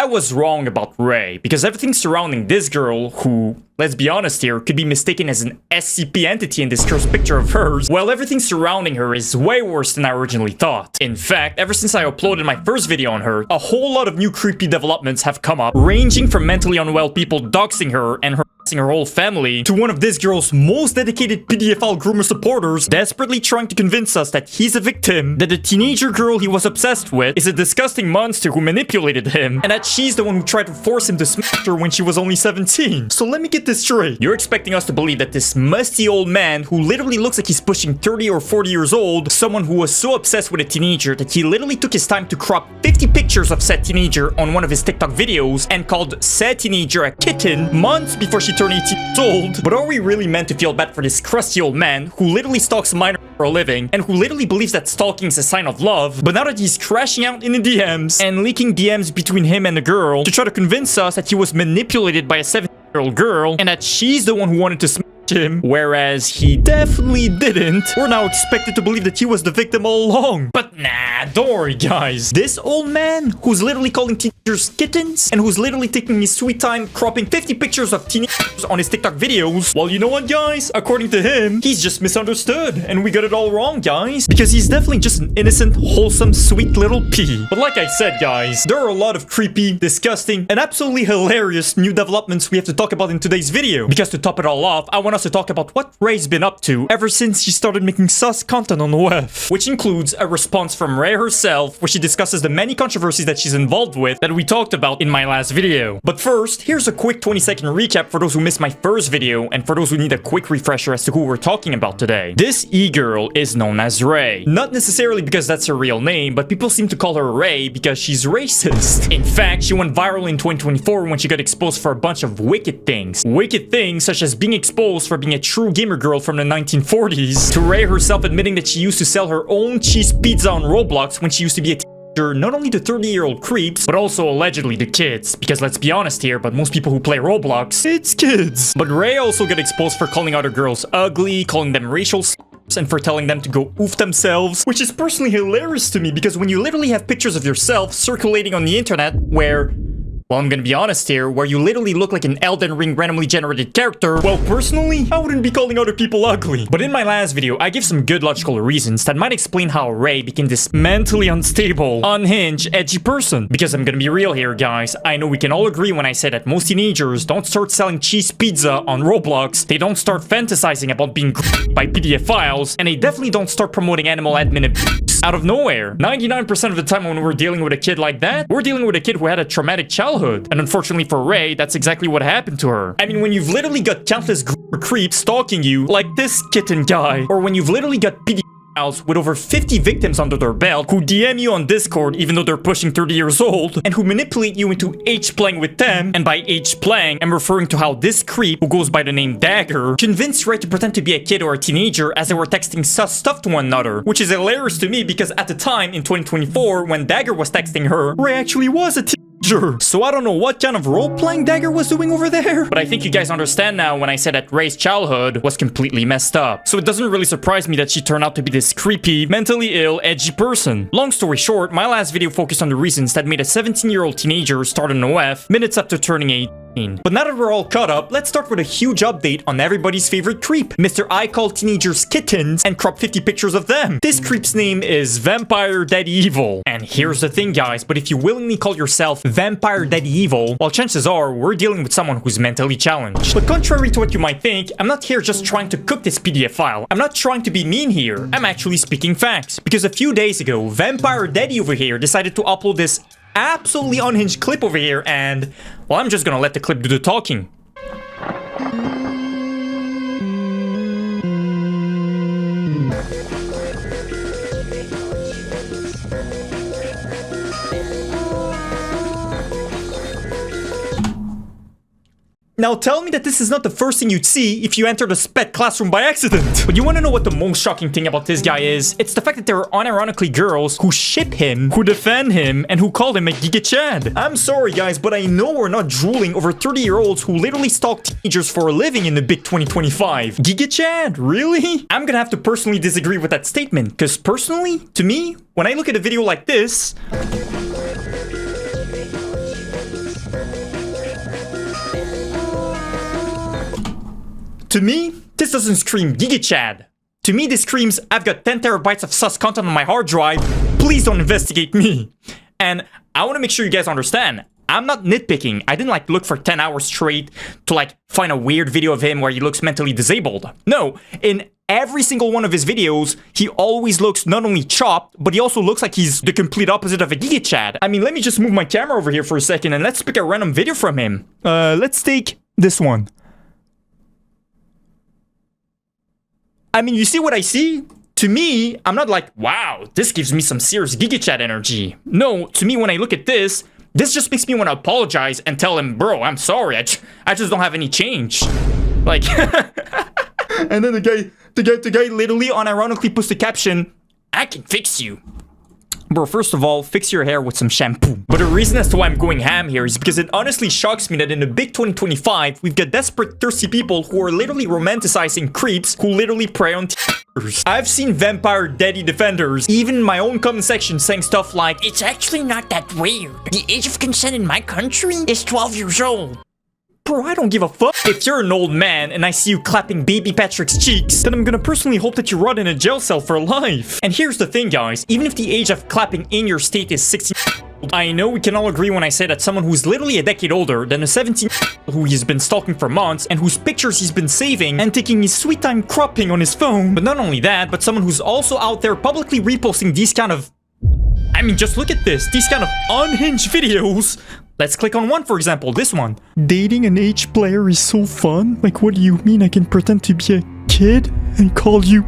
I was wrong about Ray, because everything surrounding this girl, who, let's be honest here, could be mistaken as an SCP entity in this cursed picture of hers, well, everything surrounding her is way worse than I originally thought. In fact, ever since I uploaded my first video on her, a whole lot of new creepy developments have come up, ranging from mentally unwell people doxing her and harassing her whole family, to one of this girl's most dedicated PDFL groomer supporters desperately trying to convince us that he's a victim, that the teenager girl he was obsessed with is a disgusting monster who manipulated him, and that she's the one who tried to force him to smash her when she was only 17. So let me get this straight. You're expecting us to believe that this musty old man, who literally looks like he's pushing 30 or 40 years old, someone who was so obsessed with a teenager that he literally took his time to crop 50 pictures of said teenager on one of his TikTok videos and called said teenager a kitten months before she turned 18 years old. But are we really meant to feel bad for this crusty old man who literally stalks minors for a living and who literally believes that stalking is a sign of love, but now that he's crashing out in the DMs and leaking DMs between him and the girl to try to convince us that he was manipulated by a 17-year-old girl and that she's the one who wanted to smash him, whereas he definitely didn't, we're now expected to believe that he was the victim all along. But nah, don't worry guys. This old man, who's literally calling teenagers kittens, and who's literally taking his sweet time cropping 50 pictures of teenagers on his TikTok videos, well, you know what guys? According to him, he's just misunderstood, and we got it all wrong guys, because he's definitely just an innocent, wholesome, sweet little pea. But like I said guys, there are a lot of creepy, disgusting, and absolutely hilarious new developments we have to talk about in today's video, because to top it all off, I want us to talk about what Ray's been up to ever since she started making sus content on the web, which includes a response from Ray herself where she discusses the many controversies that she's involved with that we talked about in my last video. But first, here's a quick 20-second recap for those who missed my first video and for those who need a quick refresher as to who we're talking about today. This e-girl is known as Ray. Not necessarily because that's her real name, but people seem to call her Ray because she's racist. In fact, she went viral in 2024 when she got exposed for a bunch of wicked things. Wicked things such as being exposed for being a true gamer girl from the 1940s, to Ray herself admitting that she used to sell her own cheese pizza on Roblox when she used to be a teenager, not only to 30-year-old creeps, but also allegedly to kids. Because let's be honest here, but most people who play Roblox, it's kids. But Ray also got exposed for calling other girls ugly, calling them racial slurs, and for telling them to go oof themselves, which is personally hilarious to me because when you literally have pictures of yourself circulating on the internet where, well, I'm gonna be honest here, where you literally look like an Elden Ring randomly generated character, well, personally, I wouldn't be calling other people ugly. But in my last video, I give some good logical reasons that might explain how Ray became this mentally unstable, unhinged, edgy person. Because I'm gonna be real here, guys, I know we can all agree when I say that most teenagers don't start selling cheese pizza on Roblox, they don't start fantasizing about being groomed by PDF files, and they definitely don't start promoting animal admin abuse out of nowhere. 99% of the time when we're dealing with a kid like that, we're dealing with a kid who had a traumatic childhood. And unfortunately for Ray, that's exactly what happened to her. I mean, when you've literally got countless creeps stalking you, like this kitten guy, or when you've literally got pedophiles with over 50 victims under their belt, who DM you on Discord even though they're pushing 30 years old, and who manipulate you into H-playing with them, and by H-playing, I'm referring to how this creep, who goes by the name Dagger, convinced Ray to pretend to be a kid or a teenager as they were texting sus stuff to one another, which is hilarious to me because at the time, in 2024, when Dagger was texting her, Ray actually was a teenager. So I don't know what kind of role-playing Dagger was doing over there, but I think you guys understand now when I said that Ray's childhood was completely messed up. So it doesn't really surprise me that she turned out to be this creepy, mentally ill, edgy person. Long story short, my last video focused on the reasons that made a 17-year-old teenager start an OF minutes after turning 18. But now that we're all caught up, let's start with a huge update on everybody's favorite creep, Mr. I Call Teenagers Kittens and crop 50 pictures of them. This creep's name is Vampdaddyevil. And here's the thing guys, but if you willingly call yourself Vampdaddyevil, well, chances are we're dealing with someone who's mentally challenged. But contrary to what you might think, I'm not here just trying to cook this PDF file. I'm not trying to be mean here. I'm actually speaking facts. Because a few days ago, Vampdaddy over here decided to upload this absolutely unhinged clip over here, and well, I'm just gonna let the clip do the talking. Now tell me that this is not the first thing you'd see if you entered a SPED classroom by accident. But you want to know what the most shocking thing about this guy is? It's the fact that there are unironically girls who ship him, who defend him, and who call him a Giga Chad. I'm sorry guys, but I know we're not drooling over 30-year-olds who literally stalk teenagers for a living in the big 2025. Giga Chad? Really? I'm gonna have to personally disagree with that statement, because personally, to me, when I look at a video like this, To me, this doesn't scream Giga Chad. To me, this screams, I've got 10 terabytes of sus content on my hard drive. Please don't investigate me. And I want to make sure you guys understand, I'm not nitpicking. I didn't like look for 10 hours straight to like find a weird video of him where he looks mentally disabled. No, in every single one of his videos, he always looks not only chopped, but he also looks like he's the complete opposite of a Giga Chad. I mean, let me just move my camera over here for a second and let's pick a random video from him. Let's take this one. I mean, you see what I see? To me, I'm not like, wow, this gives me some serious Giga Chad energy. No, to me, when I look at this just makes me want to apologize and tell him, bro, I'm sorry, I just don't have any change. Like, and then the guy literally unironically puts the caption, I can fix you. Bro, first of all, fix your hair with some shampoo. But the reason as to why I'm going ham here is because it honestly shocks me that in the big 2025, we've got desperate, thirsty people who are literally romanticizing creeps who literally prey on I've seen vampire daddy defenders, even in my own comment section, saying stuff like, it's actually not that weird. The age of consent in my country is 12 years old. Bro, I don't give a fuck. If you're an old man and I see you clapping baby Patrick's cheeks, then I'm gonna personally hope that you rot in a jail cell for life. And here's the thing, guys. Even if the age of clapping in your state is 16, I know we can all agree when I say that someone who's literally a decade older than a 17 who he's been stalking for months and whose pictures he's been saving and taking his sweet time cropping on his phone. But not only that, but someone who's also out there publicly reposting these kind of... I mean, just look at this. These kind of unhinged videos. Let's click on one, for example, this one. Dating an age player is so fun. Like, what do you mean I can pretend to be a kid and call you...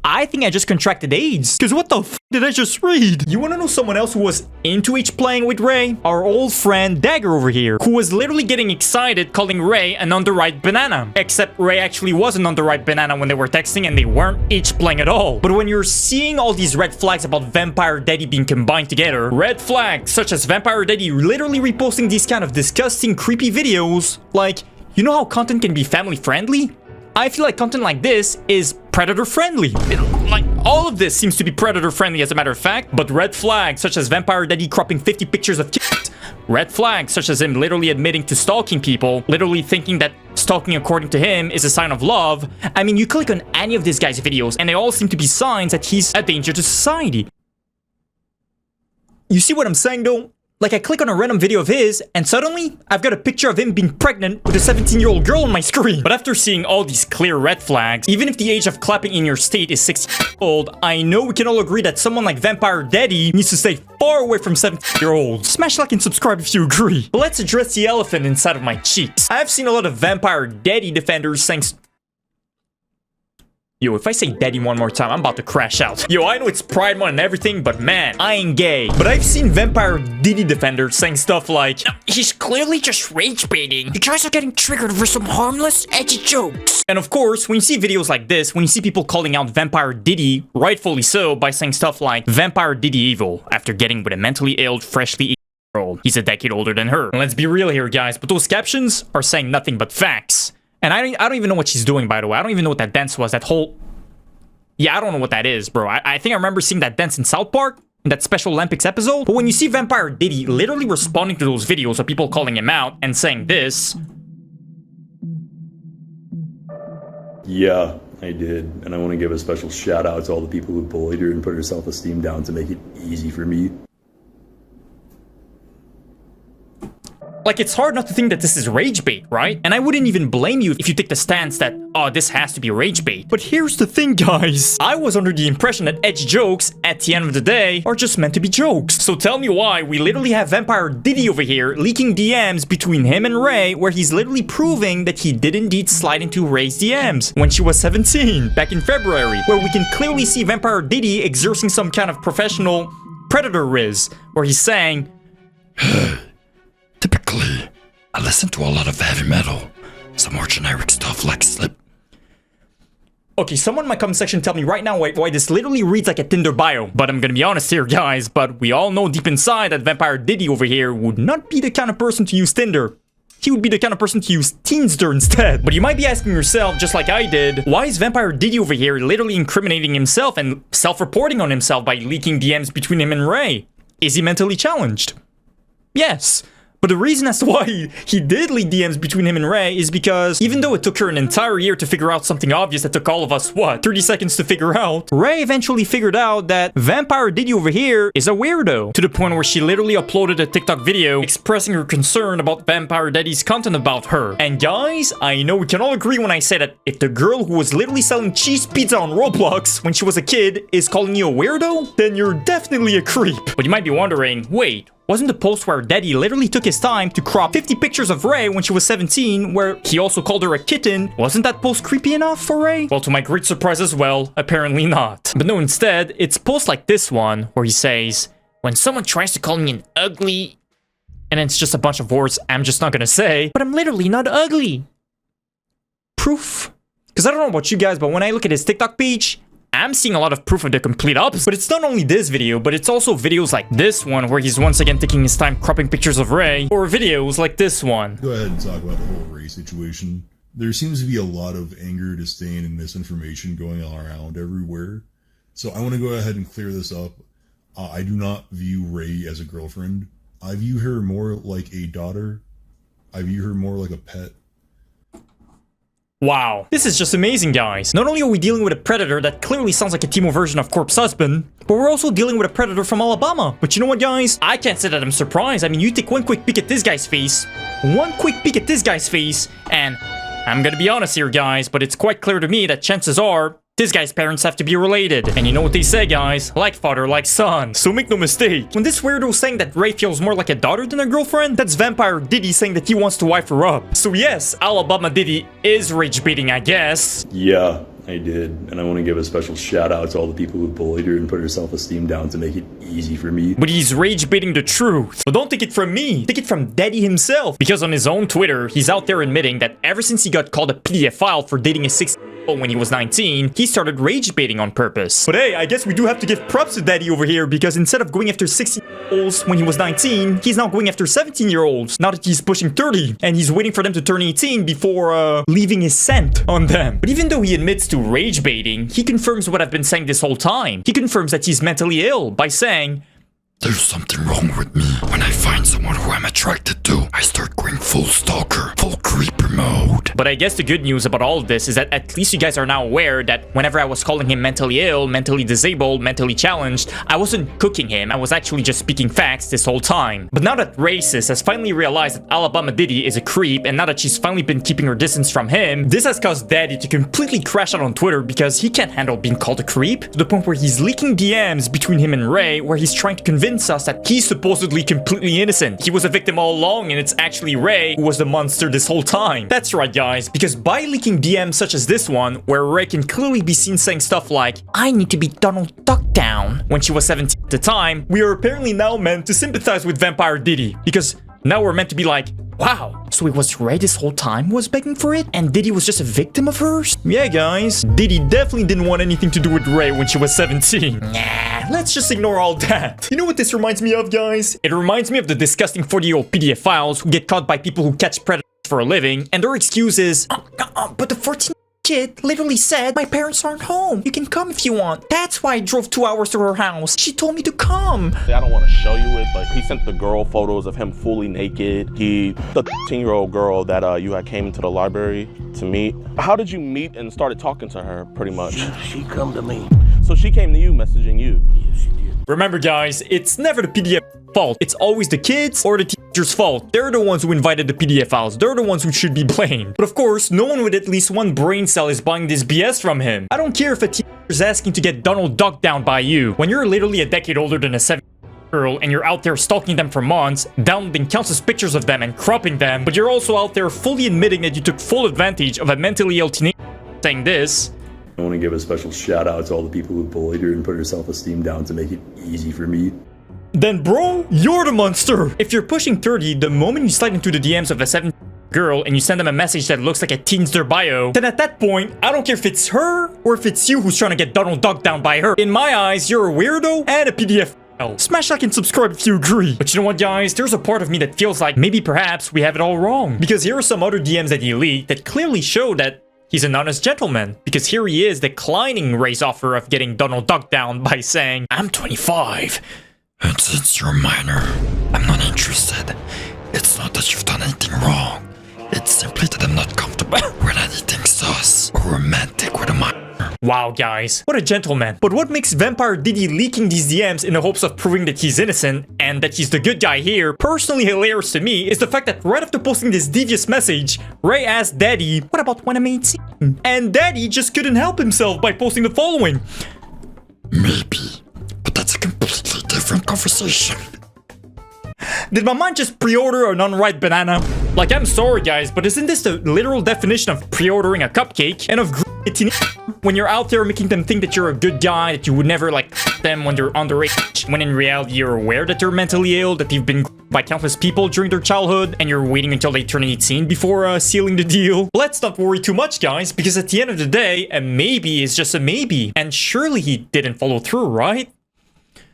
I think I just contracted AIDS. Because what the f did I just read? You want to know someone else who was into H playing with Ray? Our old friend Dagger over here, who was literally getting excited calling Ray an underripe banana. Except Ray actually was an underripe banana when they were texting and they weren't H playing at all. But when you're seeing all these red flags about Vampire Daddy being combined together, red flags such as Vampire Daddy literally reposting these kind of disgusting, creepy videos, like, you know how content can be family friendly? I feel like content like this is predator friendly. Like, all of this seems to be predator friendly as a matter of fact, but red flags such as Vampire Daddy cropping 50 pictures of kids, red flags such as him literally admitting to stalking people, literally thinking that stalking according to him is a sign of love. I mean, you click on any of this guy's videos and they all seem to be signs that he's a danger to society. You see what I'm saying though? Like, I click on a random video of his, and suddenly, I've got a picture of him being pregnant with a 17-year-old girl on my screen. But after seeing all these clear red flags, even if the age of clapping in your state is 16 years old, I know we can all agree that someone like Vampire Daddy needs to stay far away from 17-year-olds. Smash like and subscribe if you agree. But let's address the elephant inside of my cheeks. I've seen a lot of Vampire Daddy defenders saying... Yo, if I say daddy one more time, I'm about to crash out. Yo, I know it's Pride Month and everything, but man, I ain't gay. But I've seen Vampire Daddy defenders saying stuff like, he's clearly just rage baiting. You guys are getting triggered for some harmless, edgy jokes. And of course, when you see videos like this, when you see people calling out Vampire Daddy, rightfully so, by saying stuff like, Vampdaddyevil, after getting with a mentally ill, freshly year-old. He's a decade older than her. And let's be real here, guys, but those captions are saying nothing but facts. And I don't even know what she's doing, by the way. I don't even know what that dance was. That whole... Yeah, I don't know what that is, bro. I think I remember seeing that dance in South Park, in that Special Olympics episode. But when you see Vampire Daddy literally responding to those videos of people calling him out and saying this... Yeah, I did. And I want to give a special shout out to all the people who bullied her and put her self-esteem down to make it easy for me. Like, it's hard not to think that this is rage bait, right? And I wouldn't even blame you if you take the stance that, oh, this has to be rage bait. But here's the thing, guys. I was under the impression that edgy jokes, at the end of the day, are just meant to be jokes. So tell me why we literally have Vampire Daddy over here leaking DMs between him and Ray, where he's literally proving that he did indeed slide into Ray's DMs when she was 17, back in February, where we can clearly see Vampire Daddy exerting some kind of professional predator riz, where he's saying... Typically, I listen to a lot of heavy metal. Some more generic stuff like Slip. Okay, someone in my comment section tell me right now why this literally reads like a Tinder bio. But I'm gonna be honest here, guys, but we all know deep inside that Vampire Daddy over here would not be the kind of person to use Tinder. He would be the kind of person to use Teenster instead. But you might be asking yourself, just like I did, why is Vampire Daddy over here literally incriminating himself and self-reporting on himself by leaking DMs between him and Ray? Is he mentally challenged? Yes. But the reason as to why he did leak DMs between him and Ray is because even though it took her an entire year to figure out something obvious that took all of us, what, 30 seconds to figure out, Ray eventually figured out that Vampdaddyevil over here is a weirdo. To the point where she literally uploaded a TikTok video expressing her concern about Vampdaddy's content about her. And guys, I know we can all agree when I say that if the girl who was literally selling cheese pizza on Roblox when she was a kid is calling you a weirdo, then you're definitely a creep. But you might be wondering, wait, wasn't the post where Daddy literally took his time to crop 50 pictures of Ray when she was 17, where he also called her a kitten, wasn't that post creepy enough for Ray? Well, to my great surprise as well, apparently not. But no, instead, it's posts like this one, where he says, when someone tries to call me an ugly, and it's just a bunch of words I'm just not gonna say, but I'm literally not ugly. Proof? Because I don't know about you guys, but when I look at his TikTok page, I'm seeing a lot of proof of the complete opposite. But it's not only this video, but it's also videos like this one where he's once again taking his time cropping pictures of Ray, or videos like this one. Go ahead and talk about the whole Ray situation. There seems to be a lot of anger, disdain, and misinformation going around everywhere. So I want to go ahead and clear this up. I do not view Ray as a girlfriend. I view her more like a daughter. I view her more like a pet. Wow, this is just amazing, guys. Not only are we dealing with a predator that clearly sounds like a Timo version of Corpse Husband, but we're also dealing with a predator from Alabama. But you know what, guys? I can't say that I'm surprised. I mean, you take one quick peek at this guy's face, and I'm gonna be honest here, guys, but it's quite clear to me that chances are this guy's parents have to be related. And you know what they say, guys? Like father, like son. So make no mistake. When this weirdo's saying that Ray feels more like a daughter than a girlfriend, that's Vampire Diddy saying that he wants to wife her up. So yes, Alabama Diddy is rage baiting, I guess. Yeah, I did. And I want to give a special shout out to all the people who bullied her and put her self-esteem down to make it easy for me. But he's rage baiting the truth. But don't take it from me. Take it from Daddy himself. Because on his own Twitter, he's out there admitting that ever since he got called a PDF file for dating a 16-year-old when he was 19, he started rage baiting on purpose. But hey, I guess we do have to give props to Daddy over here, because instead of going after 16-year-olds when he was 19, he's now going after 17-year-olds now that he's pushing 30, and he's waiting for them to turn 18 before leaving his scent on them. But even though he admits to rage baiting, he confirms what I've been saying this whole time. He confirms that he's mentally ill by saying, There's something wrong with me. When I find someone who I'm attracted to, I start going full stalker, full creeper mode. But I guess the good news about all of this is that at least you guys are now aware that whenever I was calling him mentally ill, mentally disabled, mentally challenged, I wasn't cooking him. I was actually just speaking facts this whole time. But now that Racist has finally realized that Alabama Diddy is a creep, and now that she's finally been keeping her distance from him, this has caused Daddy to completely crash out on Twitter because he can't handle being called a creep, to the point where he's leaking DMs between him and Ray, where he's trying to convince us that he's supposedly completely innocent. He was a victim all along, and it's actually Ray who was the monster this whole time. That's right, guys, because by leaking DMs such as this one, where Ray can clearly be seen saying stuff like, I need to be Donald Duck down, when she was 17 at the time, we are apparently now meant to sympathize with Vampire Diddy, because now we're meant to be like, wow, so it was Ray this whole time who was begging for it? And Diddy was just a victim of hers? Yeah, guys, Diddy definitely didn't want anything to do with Ray when she was 17. Nah, let's just ignore all that. You know what this reminds me of, guys? It reminds me of the disgusting 40-year-old PDF files who get caught by people who catch predators for a living, and their excuse is, but the 14 kid literally said, my parents aren't home. You can come if you want. That's why I drove 2 hours to her house. She told me to come. I don't want to show you it, but he sent the girl photos of him fully naked. The 13-year-old girl that you had came into the library to meet. How did you meet and started talking to her, pretty much? She come to me. So she came to you, messaging you? Yes, she did. Remember, guys, it's never the PDF fault. It's always the kids or the teacher's fault. They're the ones who invited the PDF files. They're the ones who should be blamed. But of course, no one with at least one brain cell is buying this BS from him. I don't care if a teacher is asking to get Donald Duck down by you. When you're literally a decade older than a 7-year-old girl and you're out there stalking them for months, downloading countless pictures of them and cropping them, but you're also out there fully admitting that you took full advantage of a mentally ill teenager saying this, I want to give a special shout out to all the people who bullied her and put her self-esteem down to make it easy for me. then bro, you're the monster. If you're pushing 30, the moment you slide into the DMs of a 7 girl and you send them a message that looks like a teen's their bio, then at that point, I don't care if it's her or if it's you who's trying to get Donald Duck down by her. In my eyes, you're a weirdo and a PDF file. Smash like and subscribe if you agree. But you know what, guys? There's a part of me that feels like maybe perhaps we have it all wrong. Because here are some other DMs that he leaked that clearly show that he's an honest gentleman, because here he is declining Ray's offer of getting Donald Duck down by saying, I'm 25. And since you're a minor, I'm not interested. It's Wow, guys, what a gentleman. But what makes Vampdaddy leaking these DMs in the hopes of proving that he's innocent and that he's the good guy here personally hilarious to me is the fact that right after posting this devious message, Ray asked Daddy, what about when I'm 18? And Daddy just couldn't help himself by posting the following. Maybe, but that's a completely different conversation. Did my mind just pre-order an unripe banana? Like, I'm sorry guys, but isn't this the literal definition of pre-ordering a cupcake and of when you're out there making them think that you're a good guy, that you would never like them when they're underage, when in reality you're aware that they're mentally ill, that they've been by countless people during their childhood, and you're waiting until they turn 18 before sealing the deal? Let's not worry too much, guys, because at the end of the day, a maybe is just a maybe, and surely he didn't follow through, right?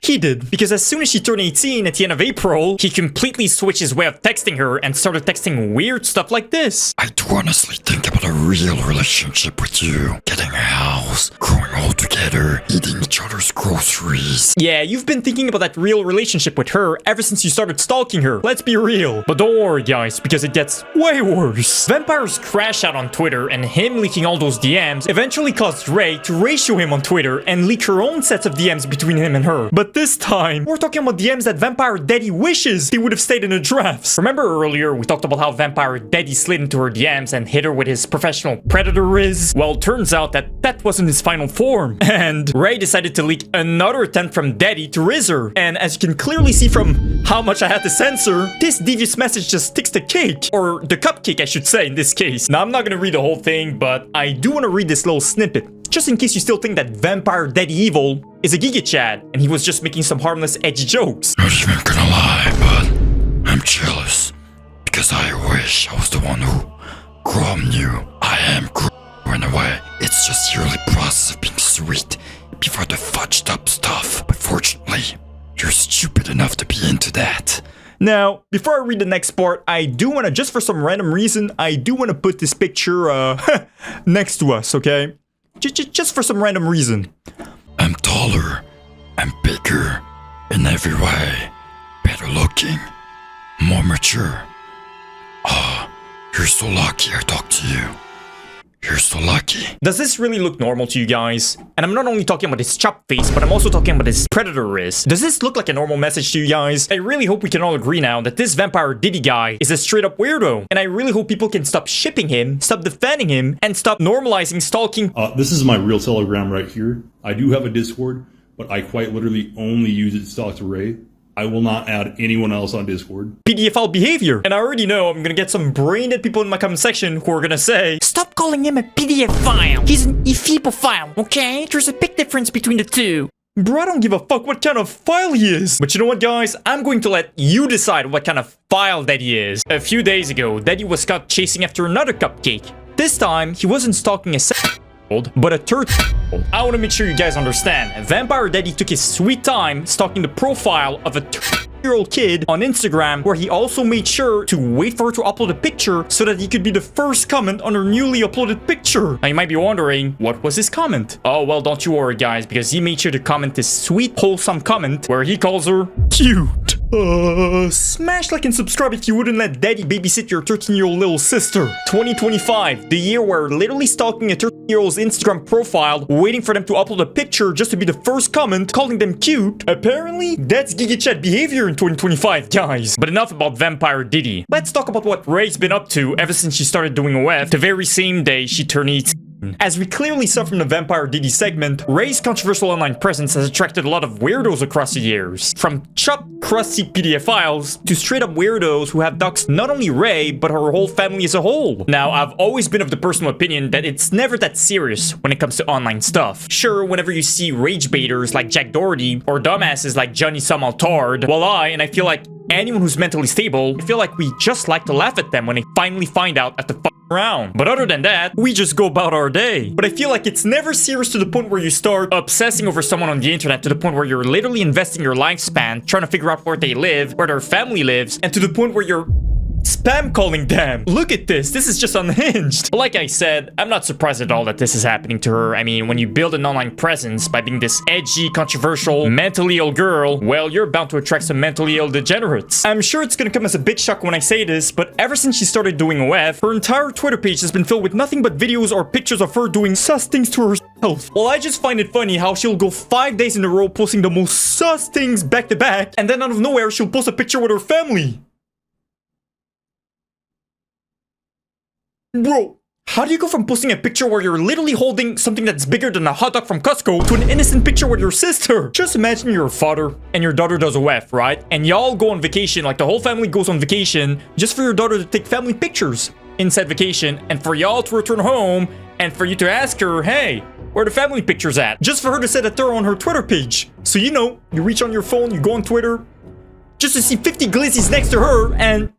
He did, because as soon as she turned 18 at the end of April, he completely switched his way of texting her and started texting weird stuff like this. I do honestly think about a real relationship with you. Getting a house, growing old together, eating each other's groceries. Yeah, you've been thinking about that real relationship with her ever since you started stalking her. Let's be real. But don't worry, guys, because it gets way worse. Vampire's crash out on Twitter and him leaking all those DMs eventually caused Ray to ratio him on Twitter and leak her own sets of DMs between him and her. But this time, we're talking about DMs that Vampdaddy wishes he would have stayed in the drafts. Remember earlier, we talked about how Vampdaddy slid into her DMs and hit her with his professional Predatory? Well, turns out that that wasn't his final form. And Ray decided to leak another attempt from Daddy to Riz her. And as you can clearly see from how much I had to censor, this devious message just takes the cake. Or the cupcake, I should say, in this case. Now, I'm not gonna read the whole thing, but I do want to read this little snippet. Just in case you still think that Vampdaddyevil is a Giga Chad, and he was just making some harmless, edgy jokes. Not even gonna lie, but I'm jealous. Because I wish I was the one who Grom knew. I am Grom in a way. It's just the early process of being sweet before the fudged up stuff. But fortunately, you're stupid enough to be into that. Now, before I read the next part, I do want to, just for some random reason, I do want to put this picture, next to us, okay? Just for some random reason. I'm taller, I'm bigger, in every way, better looking, more mature. Oh, you're so lucky I talked to you. You're so lucky. Does this really look normal to you guys? And I'm not only talking about his chop face, but I'm also talking about his Predatory. Does this look like a normal message to you guys? I really hope we can all agree now that this Vampdaddy guy is a straight up weirdo. And I really hope people can stop shipping him, stop defending him, and stop normalizing stalking. This is my real Telegram right here. I do have a Discord, but I quite literally only use it to talk to Ray. I will not add anyone else on Discord. PDFL behavior. And I already know I'm gonna get some brain-dead people in my comment section who are gonna say, stop calling him a PDF file. He's an eFeeble file, okay? There's a big difference between the two. Bro, I don't give a fuck what kind of file he is. But you know what, guys? I'm going to let you decide what kind of file that he is. A few days ago, Daddy was caught chasing after another cupcake. This time, he wasn't stalking a but a third. I want to make sure you guys understand. Vampdaddy took his sweet time stalking the profile of a 13-year-old kid on Instagram, where he also made sure to wait for her to upload a picture so that he could be the first comment on her newly uploaded picture. Now you might be wondering, what was his comment? Oh, well, don't you worry, guys, because he made sure to comment this sweet, wholesome comment where he calls her cute. Smash like and subscribe if you wouldn't let Daddy babysit your 13-year-old little sister. 2025, the year where literally stalking a 13-year-old's Instagram profile, waiting for them to upload a picture just to be the first comment, calling them cute. Apparently, that's Giga Chad behavior in 2025, guys. But enough about Vampdaddy. Let's talk about what Ray's been up to ever since she started doing OF, the very same day she turned 18. As we clearly saw from the Vampdaddy segment, Ray's controversial online presence has attracted a lot of weirdos across the years. From chopped, crusty PDF files to straight up weirdos who have doxed not only Ray, but her whole family as a whole. Now, I've always been of the personal opinion that it's never that serious when it comes to online stuff. Sure, whenever you see rage baiters like Jack Doherty or dumbasses like Johnny Samaltard, well, I feel like anyone who's mentally stable, I feel like we just like to laugh at them when they finally find out at the around. But other than that, we just go about our day. But I feel like it's never serious to the point where you start obsessing over someone on the internet, to the point where you're literally investing your lifespan trying to figure out where they live, where their family lives, and to the point where you're spam calling them. Look at this. This is just unhinged. But like I said, I'm not surprised at all that this is happening to her. I mean, when you build an online presence by being this edgy, controversial, mentally ill girl, well, you're bound to attract some mentally ill degenerates. I'm sure it's gonna come as a big shock when I say this, but ever since she started doing OF, her entire Twitter page has been filled with nothing but videos or pictures of her doing sus things to herself. Well, I just find it funny how she'll go 5 days in a row posting the most sus things back to back, and then out of nowhere, she'll post a picture with her family. Bro, how do you go from posting a picture where you're literally holding something that's bigger than a hot dog from Costco to an innocent picture with your sister? Just imagine you're a father and your daughter does OF, right? And y'all go on vacation, like the whole family goes on vacation, just for your daughter to take family pictures inside vacation, and for y'all to return home, and for you to ask her, hey, where the family pictures at? Just for her to set a throw on her Twitter page. So you know, you reach on your phone, you go on Twitter, just to see 50 glizzies next to her, and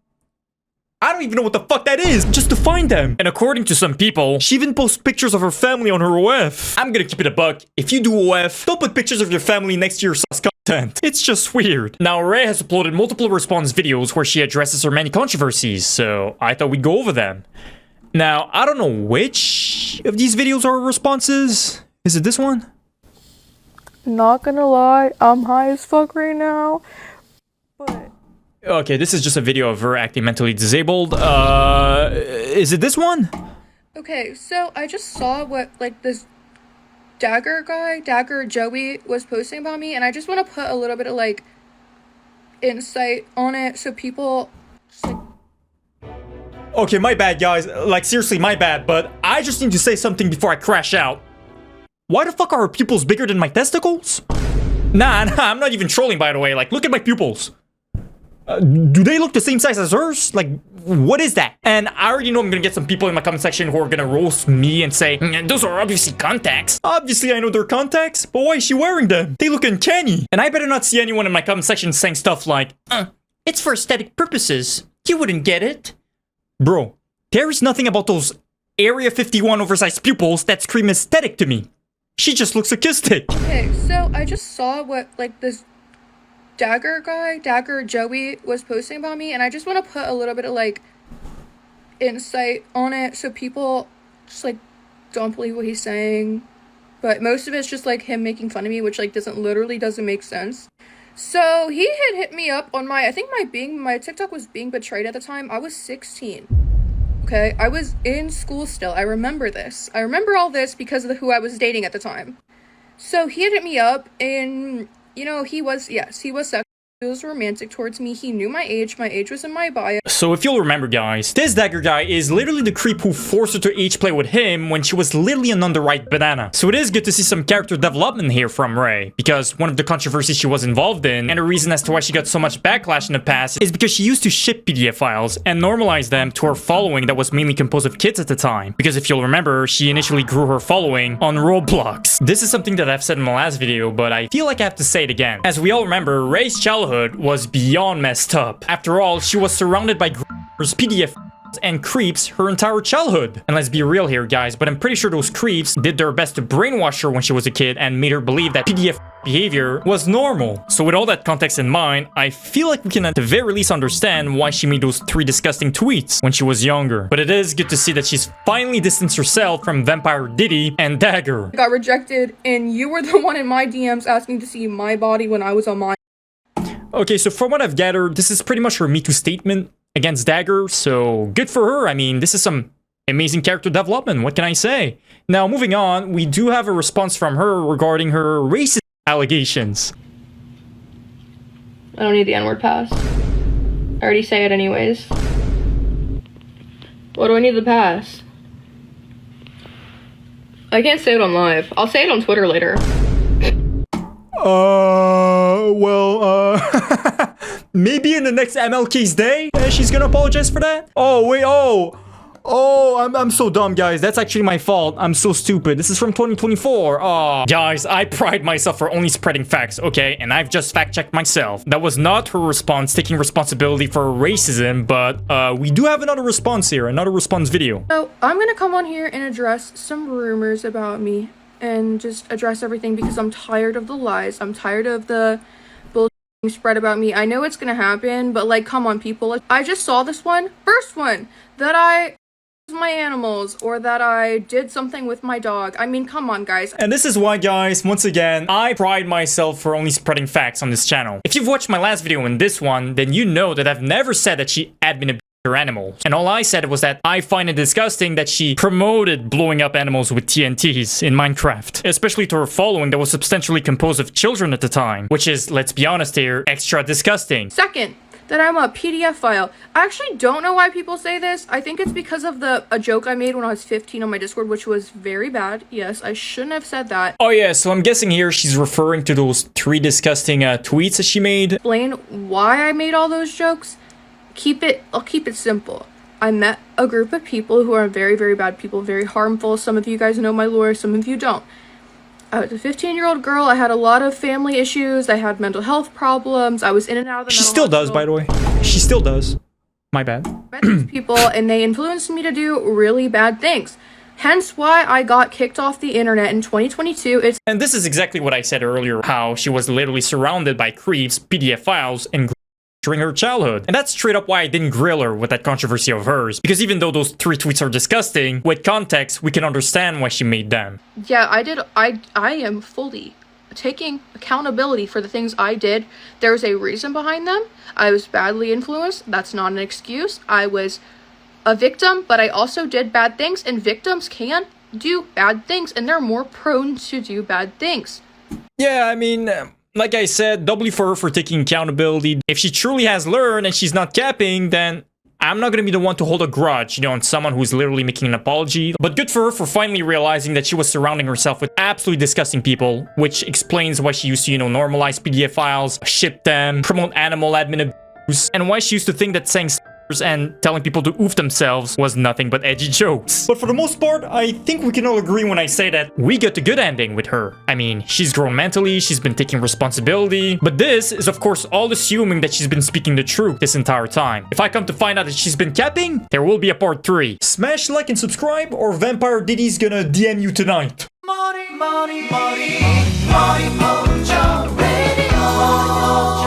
I don't even know what the fuck that is, just to find them. And according to some people, she even posts pictures of her family on her OF. I'm gonna keep it a buck. If you do OF, don't put pictures of your family next to your sus content. It's just weird. Now, Ray has uploaded multiple response videos where she addresses her many controversies, so I thought we'd go over them. Now, I don't know which of these videos are responses. Is it this one? Not gonna lie, I'm high as fuck right now, but... Okay, this is just a video of her acting mentally disabled. Is it this one? Okay, so I just saw what, like, this Dagger Joey was posting about me, and I just want to put a little bit of, like, insight on it so people just, like... Okay, my bad, guys. Like, seriously, my bad, but I just need to say something before I crash out. Why the fuck are her pupils bigger than my testicles? Nah, I'm not even trolling, by the way. Like, look at my pupils. Do they look the same size as hers? Like, what is that? And I already know I'm gonna get some people in my comment section who are gonna roast me and say, those are obviously contacts. Obviously, I know they're contacts, but why is she wearing them? They look uncanny. And I better not see anyone in my comment section saying stuff like, it's for aesthetic purposes. You wouldn't get it. Bro, there is nothing about those Area 51 oversized pupils that scream aesthetic to me. She just looks sadistic. Okay, so I just saw what, like, this Dagger Joey was posting about me, and I just want to put a little bit of, like, insight on it so people just, like, don't believe what he's saying. But most of it's just, like, him making fun of me, which, like, doesn't make sense. So he had hit me up on my, I think my TikTok was Beingbetrayd at the time. I was 16. Okay, I was in school still. I remember this. I remember all this because of who I was dating at the time. So he had hit me up, and, you know, he was sexual. He was romantic towards me. He knew my age. My age was in my bio. So if you'll remember, guys, this Dagger guy is literally the creep who forced her to age play with him when she was literally an underripe banana. So it is good to see some character development here from Ray, because one of the controversies she was involved in, and the reason as to why she got so much backlash in the past, is because she used to ship PDF files and normalize them to her following that was mainly composed of kids at the time. Because if you'll remember, she initially grew her following on Roblox. This is something that I've said in my last video, but I feel like I have to say it again. As we all remember, Ray's childhood was beyond messed up. After all, she was surrounded by PDF and creeps her entire childhood. And let's be real here, guys, but I'm pretty sure those creeps did their best to brainwash her when she was a kid and made her believe that PDF behavior was normal. So with all that context in mind, I feel like we can at the very least understand why she made those 3 disgusting tweets when she was younger. But it is good to see that she's finally distanced herself from Vampdaddyevil and Dagger. Got rejected, and you were the one in my DMs asking to see my body when I was on mine. Okay, so from what I've gathered, this is pretty much her Me Too statement against Dagger, so good for her. I mean, this is some amazing character development, what can I say? Now, moving on, we do have a response from her regarding her racist allegations. I don't need the N-word pass. I already say it anyways. What do I need the pass? I can't say it on live. I'll say it on Twitter later. Maybe in the next MLK's day, she's gonna apologize for that? Oh, wait, I'm so dumb, guys. That's actually my fault. I'm so stupid. This is from 2024. Oh, guys, I pride myself for only spreading facts, okay? And I've just fact-checked myself. That was not her response taking responsibility for racism, but we do have another response here, another response video. So, I'm gonna come on here and address some rumors about me and just address everything because I'm tired of the lies. I'm tired of the spread about me. I know it's gonna happen, but like, come on, people. I just saw this first one, that I my animals or that I did something with my dog. I mean, come on, guys. And this is why, guys, once again, I pride myself for only spreading facts on this channel. If you've watched my last video and this one, then you know that I've never said that she admin abused her animals. And all I said was that I find it disgusting that she promoted blowing up animals with TNTs in Minecraft, especially to her following that was substantially composed of children at the time, which is, let's be honest here, extra disgusting. Second, that I'm a PDF file. I actually don't know why people say this. I think it's because of a joke I made when I was 15 on my Discord, which was very bad. Yes, I shouldn't have said that. Oh yeah, so I'm guessing here she's referring to those 3 disgusting tweets that she made. Explain why I made all those jokes. I'll keep it simple. I met a group of people who are very, very bad people, very harmful. Some of you guys know my lore, some of you don't. I was a 15-year-old girl. I had a lot of family issues. I had mental health problems. I was in and out of the She still does, by the way. She still does. My bad. Met these people, and they influenced me to do really bad things. Hence why I got kicked off the internet in 2022. And this is exactly what I said earlier, how she was literally surrounded by creeps, PDF files, and during her childhood. And that's straight up why I didn't grill her with that controversy of hers. Because even though those 3 tweets are disgusting, with context, we can understand why she made them. Yeah, I am fully taking accountability for the things I did. There's a reason behind them. I was badly influenced. That's not an excuse. I was a victim, but I also did bad things, and victims can do bad things, and they're more prone to do bad things. Yeah, I mean, like I said, doubly for her for taking accountability. If she truly has learned and she's not capping, then I'm not gonna be the one to hold a grudge, on someone who's literally making an apology. But good for her for finally realizing that she was surrounding herself with absolutely disgusting people, which explains why she used to, normalize PDF files, ship them, promote animal admin abuse, and why she used to think that saying and telling people to oof themselves was nothing but edgy jokes. But for the most part, I think we can all agree when I say that we got the good ending with her. I mean, she's grown mentally, she's been taking responsibility, but this is of course all assuming that she's been speaking the truth this entire time. If I come to find out that she's been capping, there will be a part 3. Smash like and subscribe, or Vampdaddy's gonna DM you tonight. Money, Mojo Radio.